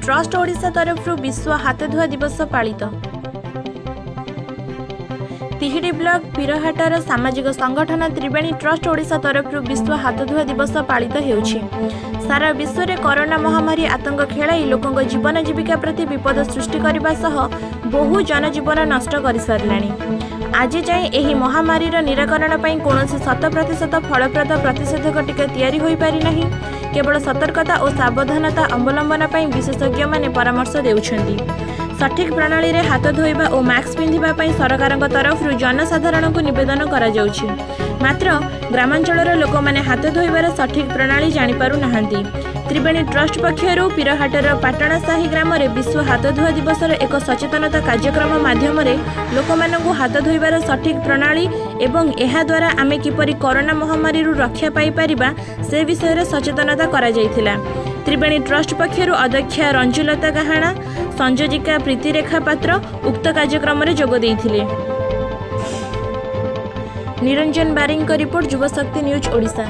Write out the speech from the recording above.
Trust Odisha तरफ विश्व हाथ धुआ दिवस पालित। तिहिडी ब्लॉक पीरहाटर सामाजिक संगठन त्रिवेणी ट्रस्ट ओडिशा तरफ विश्व हाथ धुआ दिवस पालित होउछि। सारा विश्व में कोरोना महामारी आतंक खेलाई लोकों जीवन जीविका प्रति विपद सृष्टि करने सह बहु जनजीवन नष्ट कर साराणी। आज जाए यही महामारी निराकरण पर कौन 100% फलप्रद प्रतिषेधक टीका तैयारी हो पारि नाही। केवल सतर्कता और सावधानता अवलंबन पर विशेषज्ञ माने परामर्श देउछन्ति। सठिक प्रणाली रे हाथ धोइबा और मास्क पिंधिबा पई सरकारक तरफ जनसाधारण को निवेदन करा जाउछि। मात्र ग्रामांचलर लोक माने हाथ धोइबार सठिक प्रणाली जानि पारु नाहंती। त्रिवेणी ट्रस्ट पक्षर पीरहाटर पाटणासाही ग्राम में विश्व हाथ धुआ दिवस एक सचेतनता कार्यक्रम माध्यम लोक मानकु हाथ धोइबार सठिक प्रणाली एवं एहा द्वारा आमे किपरि कोरोना महामारी रक्षा पाई परिबा से विषय सचेतनता करा जायथिला। त्रिवेणी ट्रस्ट पक्षर अध्यक्षा रंजुलता गाहाणा संयोजिका प्रीतिरेखा पात्र उक्त कार्यक्रम में जोग देइथिले। निरंजन बारिंग रिपोर्ट, युवशक्ति न्यूज ओडिशा।